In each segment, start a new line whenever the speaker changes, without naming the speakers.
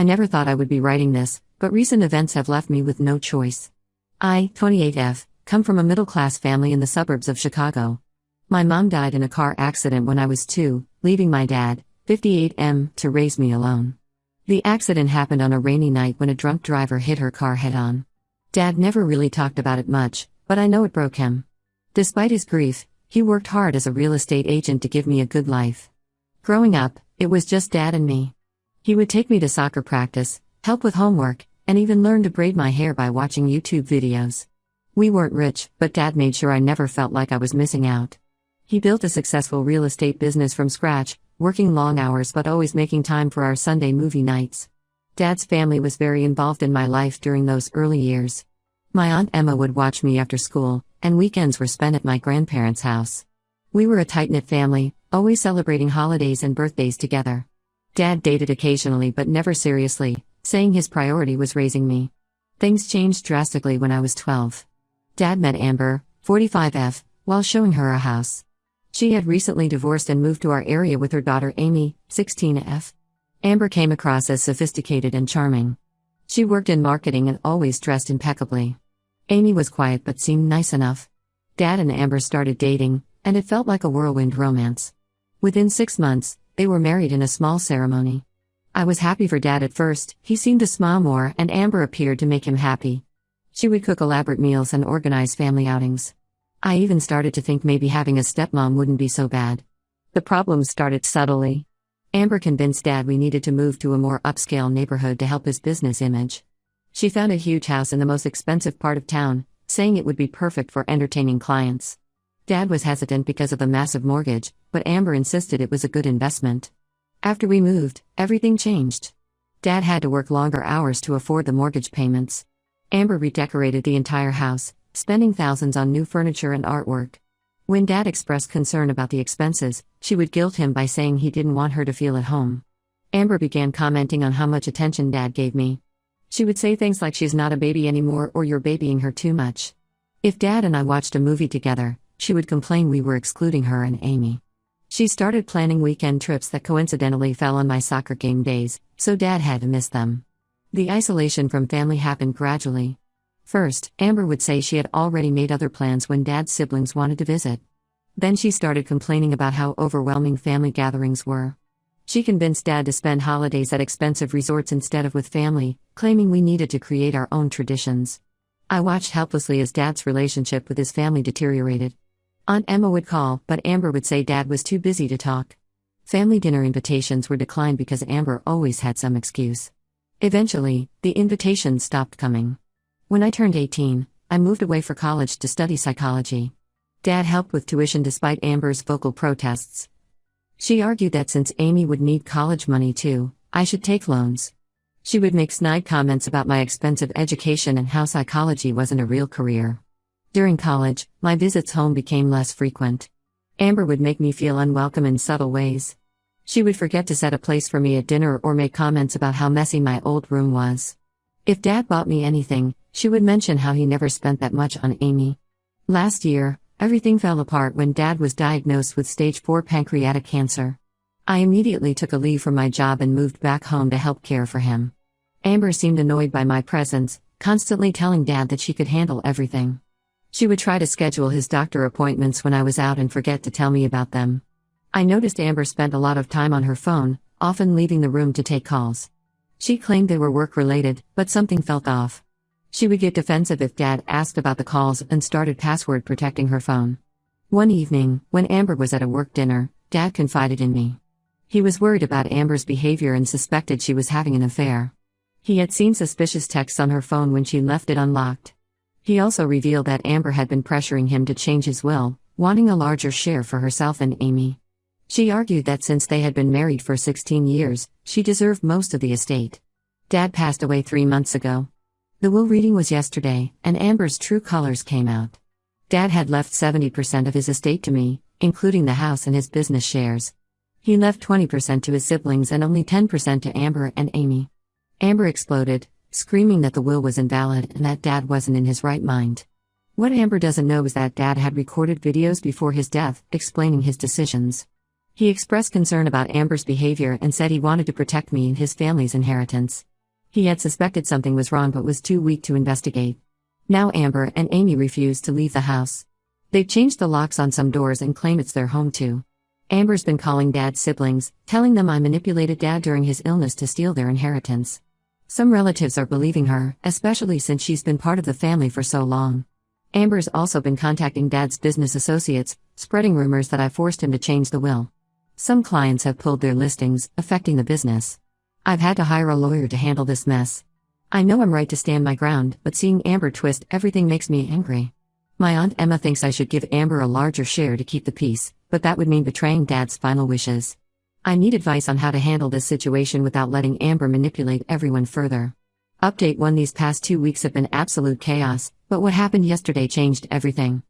never thought I would be writing this, but recent events have left me with no choice. I, 28F, come from a middle-class family in the suburbs of Chicago. My mom died in a car accident when I was 2, leaving my dad, 58M, to raise me alone. The accident happened on a rainy night when a drunk driver hit her car head-on. Dad never really talked about it much, but I know it broke him. Despite his grief, he worked hard as a real estate agent to give me a good life. Growing up, it was just Dad and me. He would take me to soccer practice, help with homework, and even learn to braid my hair by watching YouTube videos. We weren't rich, but Dad made sure I never felt like I was missing out. He built a successful real estate business from scratch, working long hours but always making time for our Sunday movie nights. Dad's family was very involved in my life during those early years. My Aunt Emma would watch me after school, and weekends were spent at my grandparents' house. We were a tight-knit family, always celebrating holidays and birthdays together. Dad dated occasionally but never seriously, saying his priority was raising me. Things changed drastically when I was 12. Dad met Amber, 45F, while showing her a house. She had recently divorced and moved to our area with her daughter Amy, 16F. Amber came across as sophisticated and charming. She worked in marketing and always dressed impeccably. Amy was quiet but seemed nice enough. Dad and Amber started dating, and it felt like a whirlwind romance. Within 6 months, they were married in a small ceremony. I was happy for Dad at first. He seemed to smile more, and Amber appeared to make him happy. She would cook elaborate meals and organize family outings. I even started to think maybe having a stepmom wouldn't be so bad. The problems started subtly. Amber convinced Dad we needed to move to a more upscale neighborhood to help his business image. She found a huge house in the most expensive part of town, saying it would be perfect for entertaining clients. Dad was hesitant because of the massive mortgage, but Amber insisted it was a good investment. After we moved, everything changed. Dad had to work longer hours to afford the mortgage payments. Amber redecorated the entire house, spending thousands on new furniture and artwork. When Dad expressed concern about the expenses, she would guilt him by saying he didn't want her to feel at home. Amber began commenting on how much attention Dad gave me. She would say things like she's not a baby anymore or you're babying her too much. If Dad and I watched a movie together, she would complain we were excluding her and Amy. She started planning weekend trips that coincidentally fell on my soccer game days, so Dad had to miss them. The isolation from family happened gradually. First, Amber would say she had already made other plans when Dad's siblings wanted to visit. Then she started complaining about how overwhelming family gatherings were. She convinced Dad to spend holidays at expensive resorts instead of with family, claiming we needed to create our own traditions. I watched helplessly as Dad's relationship with his family deteriorated. Aunt Emma would call, but Amber would say Dad was too busy to talk. Family dinner invitations were declined because Amber always had some excuse. Eventually, the invitations stopped coming. When I turned 18, I moved away for college to study psychology. Dad helped with tuition despite Amber's vocal protests. She argued that since Amy would need college money too, I should take loans. She would make snide comments about my expensive education and how psychology wasn't a real career. During college, my visits home became less frequent. Amber would make me feel unwelcome in subtle ways. She would forget to set a place for me at dinner or make comments about how messy my old room was. If Dad bought me anything, she would mention how he never spent that much on Amy. Last year, everything fell apart when Dad was diagnosed with stage 4 pancreatic cancer. I immediately took a leave from my job and moved back home to help care for him. Amber seemed annoyed by my presence, constantly telling Dad that she could handle everything. She would try to schedule his doctor appointments when I was out and forget to tell me about them. I noticed Amber spent a lot of time on her phone, often leaving the room to take calls. She claimed they were work-related, but something felt off. She would get defensive if Dad asked about the calls and started password protecting her phone. One evening, when Amber was at a work dinner, Dad confided in me. He was worried about Amber's behavior and suspected she was having an affair. He had seen suspicious texts on her phone when she left it unlocked. He also revealed that Amber had been pressuring him to change his will, wanting a larger share for herself and Amy. She argued that since they had been married for 16 years, she deserved most of the estate. Dad passed away 3 months ago. The will reading was yesterday, and Amber's true colors came out. Dad had left 70% of his estate to me, including the house and his business shares. He left 20% to his siblings and only 10% to Amber and Amy. Amber exploded, screaming that the will was invalid and that Dad wasn't in his right mind. What Amber doesn't know is that Dad had recorded videos before his death, explaining his decisions. He expressed concern about Amber's behavior and said he wanted to protect me and his family's inheritance. He had suspected something was wrong but was too weak to investigate. Now Amber and Amy refuse to leave the house. They've changed the locks on some doors and claim it's their home too. Amber's been calling Dad's siblings, telling them I manipulated Dad during his illness to steal their inheritance. Some relatives are believing her, especially since she's been part of the family for so long. Amber's also been contacting Dad's business associates, spreading rumors that I forced him to change the will. Some clients have pulled their listings, affecting the business. I've had to hire a lawyer to handle this mess. I know I'm right to stand my ground, but seeing Amber twist everything makes me angry. My Aunt Emma thinks I should give Amber a larger share to keep the peace, but that would mean betraying Dad's final wishes. I need advice on how to handle this situation without letting Amber manipulate everyone further. Update 1: These past 2 weeks have been absolute chaos, but what happened yesterday changed everything.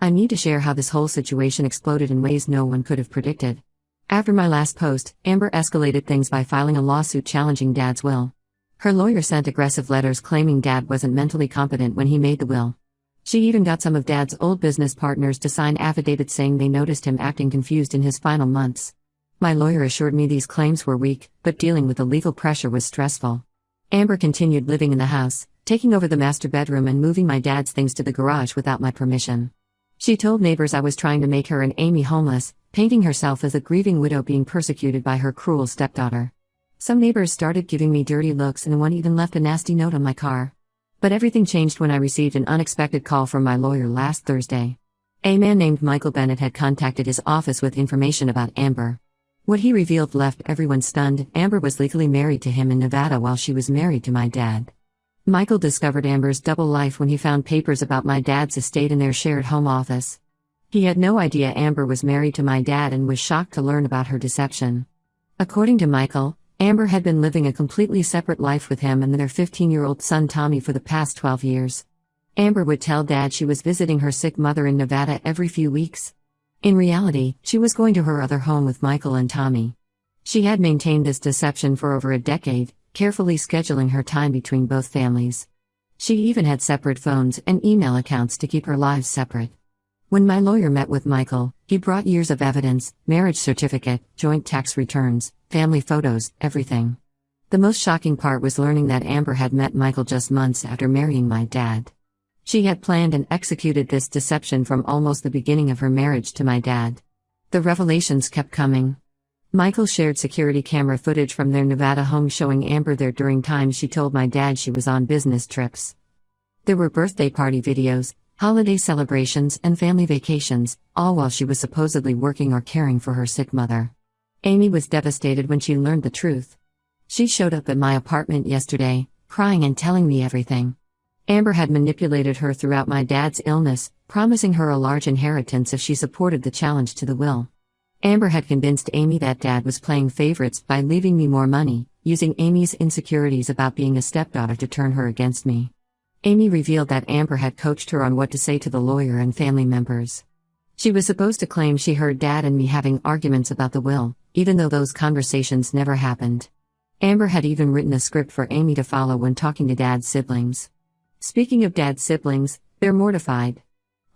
I need to share how this whole situation exploded in ways no one could have predicted. After my last post, Amber escalated things by filing a lawsuit challenging Dad's will. Her lawyer sent aggressive letters claiming Dad wasn't mentally competent when he made the will. She even got some of Dad's old business partners to sign affidavits saying they noticed him acting confused in his final months. My lawyer assured me these claims were weak, but dealing with the legal pressure was stressful. Amber continued living in the house, taking over the master bedroom and moving my dad's things to the garage without my permission. She told neighbors I was trying to make her and Amy homeless, painting herself as a grieving widow being persecuted by her cruel stepdaughter. Some neighbors started giving me dirty looks and one even left a nasty note on my car. But everything changed when I received an unexpected call from my lawyer last Thursday. A man named Michael Bennett had contacted his office with information about Amber. What he revealed left everyone stunned. Amber was legally married to him in Nevada while she was married to my dad. Michael discovered Amber's double life when he found papers about my dad's estate in their shared home office. He had no idea Amber was married to my dad and was shocked to learn about her deception. According to Michael, Amber had been living a completely separate life with him and their 15-year-old son Tommy for the past 12 years. Amber would tell Dad she was visiting her sick mother in Nevada every few weeks. In reality, she was going to her other home with Michael and Tommy. She had maintained this deception for over a decade, carefully scheduling her time between both families. She even had separate phones and email accounts to keep her lives separate. When my lawyer met with Michael, he brought years of evidence, marriage certificate, joint tax returns, family photos, everything. The most shocking part was learning that Amber had met Michael just months after marrying my dad. She had planned and executed this deception from almost the beginning of her marriage to my dad. The revelations kept coming. Michael shared security camera footage from their Nevada home showing Amber there during times she told my dad she was on business trips. There were birthday party videos, holiday celebrations, and family vacations, all while she was supposedly working or caring for her sick mother. Amy was devastated when she learned the truth. She showed up at my apartment yesterday, crying and telling me everything. Amber had manipulated her throughout my dad's illness, promising her a large inheritance if she supported the challenge to the will. Amber had convinced Amy that Dad was playing favorites by leaving me more money, using Amy's insecurities about being a stepdaughter to turn her against me. Amy revealed that Amber had coached her on what to say to the lawyer and family members. She was supposed to claim she heard Dad and me having arguments about the will, even though those conversations never happened. Amber had even written a script for Amy to follow when talking to Dad's siblings. Speaking of Dad's siblings, they're mortified.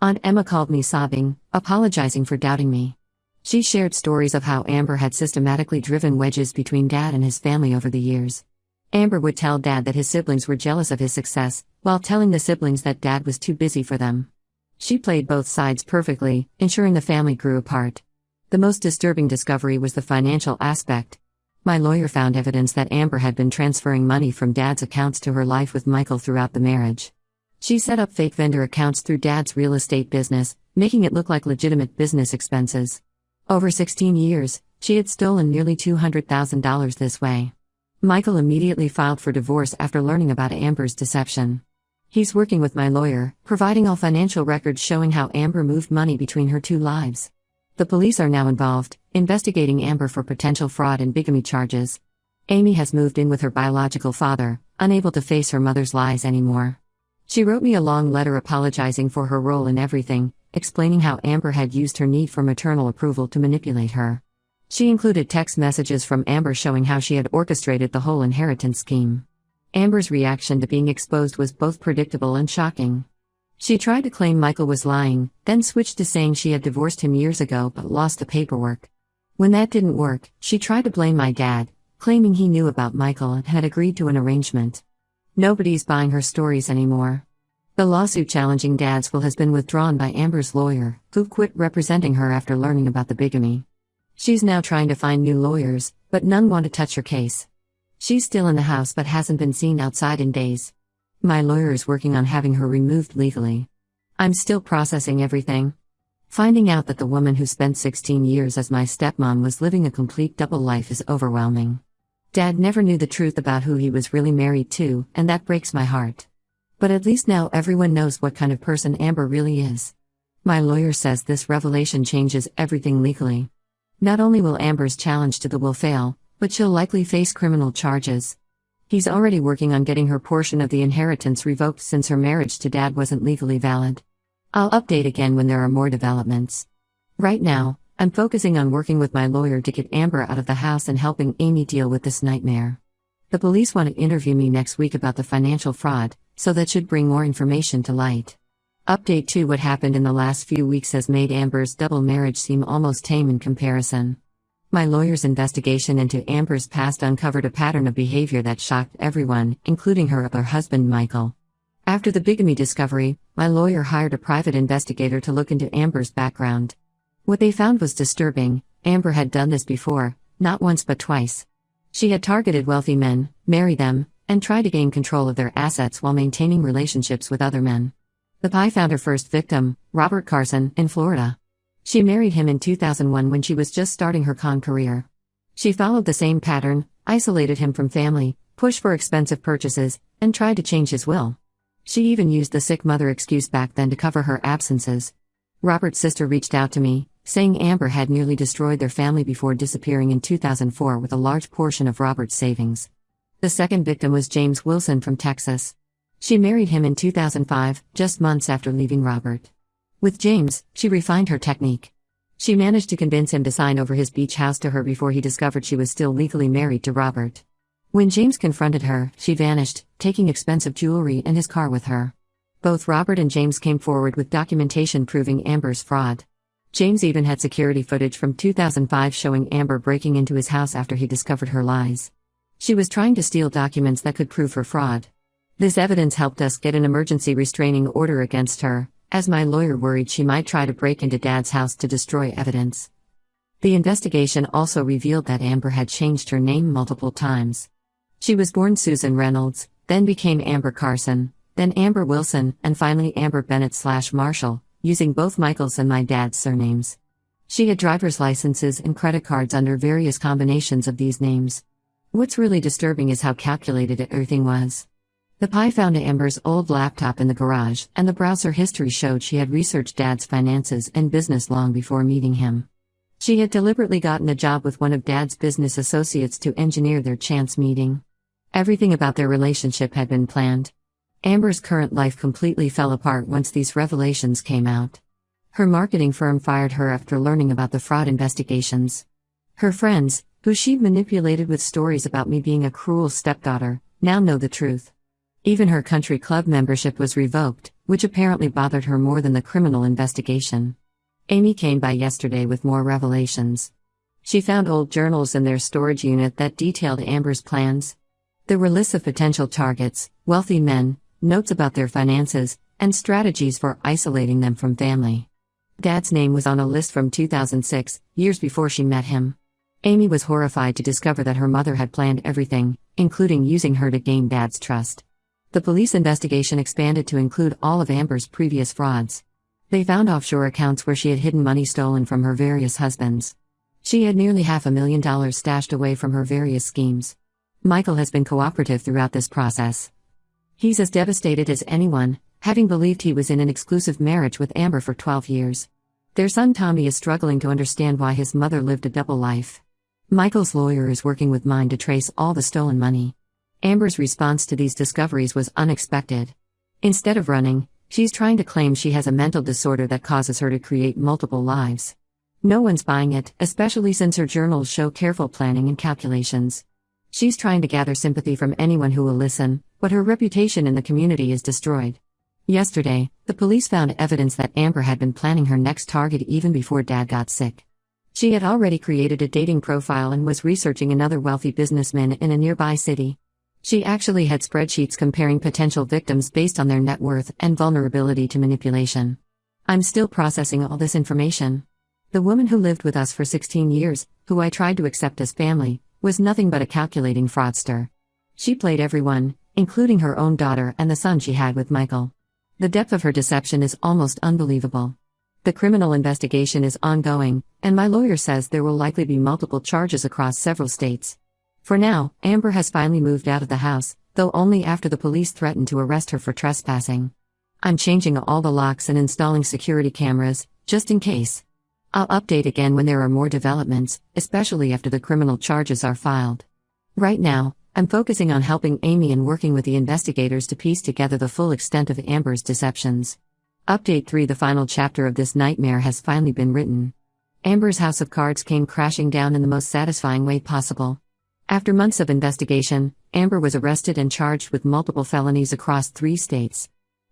Aunt Emma called me sobbing, apologizing for doubting me. She shared stories of how Amber had systematically driven wedges between Dad and his family over the years. Amber would tell Dad that his siblings were jealous of his success, while telling the siblings that Dad was too busy for them. She played both sides perfectly, ensuring the family grew apart. The most disturbing discovery was the financial aspect. My lawyer found evidence that Amber had been transferring money from Dad's accounts to her life with Michael throughout the marriage. She set up fake vendor accounts through Dad's real estate business, making it look like legitimate business expenses. Over 16 years, she had stolen nearly $200,000 this way. Michael immediately filed for divorce after learning about Amber's deception. He's working with my lawyer, providing all financial records showing how Amber moved money between her two lives. The police are now involved, investigating Amber for potential fraud and bigamy charges. Amy has moved in with her biological father, unable to face her mother's lies anymore. She wrote me a long letter apologizing for her role in everything, explaining how Amber had used her need for maternal approval to manipulate her. She included text messages from Amber showing how she had orchestrated the whole inheritance scheme. Amber's reaction to being exposed was both predictable and shocking. She tried to claim Michael was lying, then switched to saying she had divorced him years ago but lost the paperwork. When that didn't work, she tried to blame my dad, claiming he knew about Michael and had agreed to an arrangement. Nobody's buying her stories anymore. The lawsuit challenging Dad's will has been withdrawn by Amber's lawyer, who quit representing her after learning about the bigamy. She's now trying to find new lawyers, but none want to touch her case. She's still in the house but hasn't been seen outside in days. My lawyer is working on having her removed legally. I'm still processing everything. Finding out that the woman who spent 16 years as my stepmom was living a complete double life is overwhelming. Dad never knew the truth about who he was really married to, and that breaks my heart. But at least now everyone knows what kind of person Amber really is. My lawyer says this revelation changes everything legally. Not only will Amber's challenge to the will fail, but she'll likely face criminal charges. He's already working on getting her portion of the inheritance revoked since her marriage to Dad wasn't legally valid. I'll update again when there are more developments. Right now, I'm focusing on working with my lawyer to get Amber out of the house and helping Amy deal with this nightmare. The police want to interview me next week about the financial fraud, so that should bring more information to light. Update 2: What happened in the last few weeks has made Amber's double marriage seem almost tame in comparison. My lawyer's investigation into Amber's past uncovered a pattern of behavior that shocked everyone, including her husband Michael. After the bigamy discovery, my lawyer hired a private investigator to look into Amber's background. What they found was disturbing. Amber had done this before, not once but twice. She had targeted wealthy men, married them, and tried to gain control of their assets while maintaining relationships with other men. The Pie found her first victim, Robert Carson, in Florida. She married him in 2001 when she was just starting her con career. She followed the same pattern, isolated him from family, pushed for expensive purchases, and tried to change his will. She even used the sick mother excuse back then to cover her absences. Robert's sister reached out to me, saying Amber had nearly destroyed their family before disappearing in 2004 with a large portion of Robert's savings. The second victim was James Wilson from Texas. She married him in 2005, just months after leaving Robert. With James, she refined her technique. She managed to convince him to sign over his beach house to her before he discovered she was still legally married to Robert. When James confronted her, she vanished, taking expensive jewelry and his car with her. Both Robert and James came forward with documentation proving Amber's fraud. James even had security footage from 2005 showing Amber breaking into his house after he discovered her lies. She was trying to steal documents that could prove her fraud. This evidence helped us get an emergency restraining order against her, as my lawyer worried she might try to break into Dad's house to destroy evidence. The investigation also revealed that Amber had changed her name multiple times. She was born Susan Reynolds, then became Amber Carson, then Amber Wilson, and finally Amber Bennett/Marshall, using both Michael's and my dad's surnames. She had driver's licenses and credit cards under various combinations of these names. What's really disturbing is how calculated everything was. The Pie found Amber's old laptop in the garage, and the browser history showed she had researched Dad's finances and business long before meeting him. She had deliberately gotten a job with one of Dad's business associates to engineer their chance meeting. Everything about their relationship had been planned. Amber's current life completely fell apart once these revelations came out. Her marketing firm fired her after learning about the fraud investigations. Her friends, who she'd manipulated with stories about me being a cruel stepdaughter, now know the truth. Even her country club membership was revoked, which apparently bothered her more than the criminal investigation. Amy came by yesterday with more revelations. She found old journals in their storage unit that detailed Amber's plans. There were lists of potential targets, wealthy men, notes about their finances, and strategies for isolating them from family. Dad's name was on a list from 2006, years before she met him. Amy was horrified to discover that her mother had planned everything, including using her to gain Dad's trust. The police investigation expanded to include all of Amber's previous frauds. They found offshore accounts where she had hidden money stolen from her various husbands. She had nearly $500,000 stashed away from her various schemes. Michael has been cooperative throughout this process. He's as devastated as anyone, having believed he was in an exclusive marriage with Amber for 12 years. Their son Tommy is struggling to understand why his mother lived a double life. Michael's lawyer is working with mine to trace all the stolen money. Amber's response to these discoveries was unexpected. Instead of running, she's trying to claim she has a mental disorder that causes her to create multiple lives. No one's buying it, especially since her journals show careful planning and calculations. She's trying to gather sympathy from anyone who will listen, but her reputation in the community is destroyed. Yesterday, the police found evidence that Amber had been planning her next target even before Dad got sick. She had already created a dating profile and was researching another wealthy businessman in a nearby city. She actually had spreadsheets comparing potential victims based on their net worth and vulnerability to manipulation. I'm still processing all this information. The woman who lived with us for 16 years, who I tried to accept as family, was nothing but a calculating fraudster. She played everyone, including her own daughter and the son she had with Michael. The depth of her deception is almost unbelievable. The criminal investigation is ongoing, and my lawyer says there will likely be multiple charges across several states. For now, Amber has finally moved out of the house, though only after the police threatened to arrest her for trespassing. I'm changing all the locks and installing security cameras, just in case. I'll update again when there are more developments, especially after the criminal charges are filed. Right now, I'm focusing on helping Amy and working with the investigators to piece together the full extent of Amber's deceptions. Update 3: The final chapter of this nightmare has finally been written. Amber's house of cards came crashing down in the most satisfying way possible. After months of investigation, Amber was arrested and charged with multiple felonies across 3 states.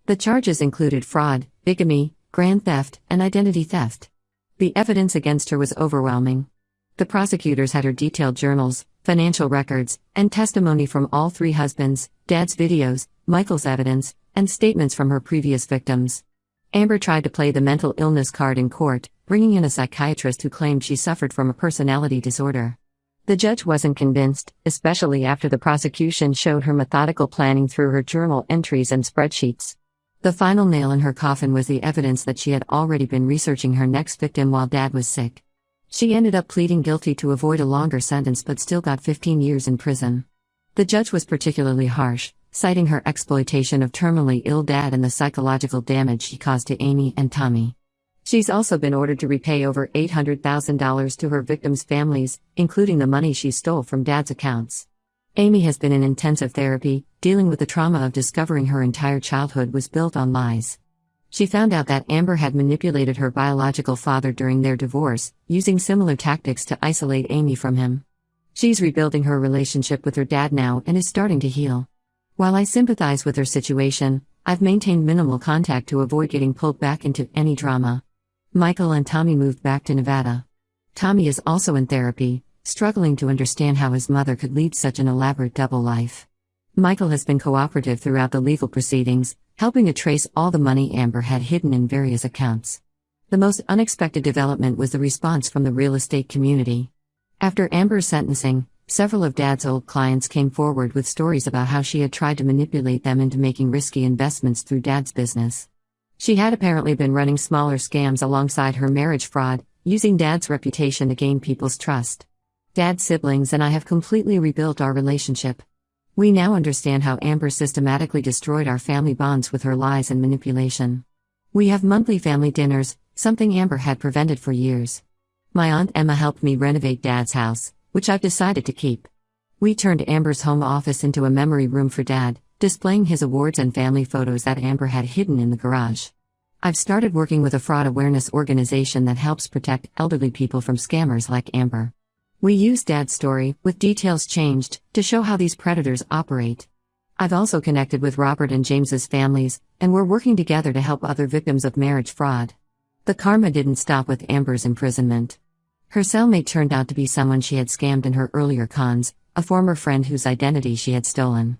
The charges included fraud, bigamy, grand theft, and identity theft. The evidence against her was overwhelming. The prosecutors had her detailed journals, financial records, and testimony from all 3 husbands, Dad's videos, Michael's evidence, and statements from her previous victims. Amber tried to play the mental illness card in court, bringing in a psychiatrist who claimed she suffered from a personality disorder. The judge wasn't convinced, especially after the prosecution showed her methodical planning through her journal entries and spreadsheets. The final nail in her coffin was the evidence that she had already been researching her next victim while Dad was sick. She ended up pleading guilty to avoid a longer sentence but still got 15 years in prison. The judge was particularly harsh, citing her exploitation of terminally ill Dad and the psychological damage he caused to Amy and Tommy. She's also been ordered to repay over $800,000 to her victims' families, including the money she stole from Dad's accounts. Amy has been in intensive therapy, dealing with the trauma of discovering her entire childhood was built on lies. She found out that Amber had manipulated her biological father during their divorce, using similar tactics to isolate Amy from him. She's rebuilding her relationship with her dad now and is starting to heal. While I sympathize with her situation, I've maintained minimal contact to avoid getting pulled back into any drama. Michael and Tommy moved back to Nevada. Tommy is also in therapy, struggling to understand how his mother could lead such an elaborate double life. Michael has been cooperative throughout the legal proceedings, helping to trace all the money Amber had hidden in various accounts. The most unexpected development was the response from the real estate community. After Amber's sentencing, several of Dad's old clients came forward with stories about how she had tried to manipulate them into making risky investments through Dad's business. She had apparently been running smaller scams alongside her marriage fraud, using Dad's reputation to gain people's trust. Dad's siblings and I have completely rebuilt our relationship. We now understand how Amber systematically destroyed our family bonds with her lies and manipulation. We have monthly family dinners, something Amber had prevented for years. My Aunt Emma helped me renovate Dad's house, which I've decided to keep. We turned Amber's home office into a memory room for Dad, displaying his awards and family photos that Amber had hidden in the garage. I've started working with a fraud awareness organization that helps protect elderly people from scammers like Amber. We use Dad's story, with details changed, to show how these predators operate. I've also connected with Robert and James's families, and we're working together to help other victims of marriage fraud. The karma didn't stop with Amber's imprisonment. Her cellmate turned out to be someone she had scammed in her earlier cons, a former friend whose identity she had stolen.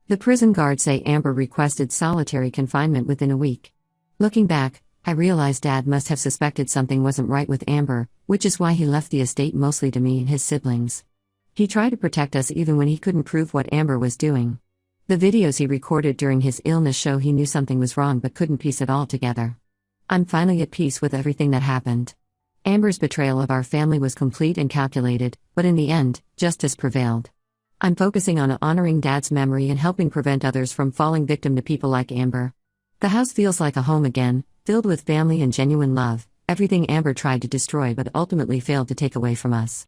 The prison guards say Amber requested solitary confinement within a week. Looking back, I realized Dad must have suspected something wasn't right with Amber, which is why he left the estate mostly to me and his siblings. He tried to protect us even when he couldn't prove what Amber was doing. The videos he recorded during his illness show he knew something was wrong but couldn't piece it all together. I'm finally at peace with everything that happened. Amber's betrayal of our family was complete and calculated, but in the end, justice prevailed. I'm focusing on honoring Dad's memory and helping prevent others from falling victim to people like Amber. The house feels like a home again, filled with family and genuine love, everything Amber tried to destroy but ultimately failed to take away from us.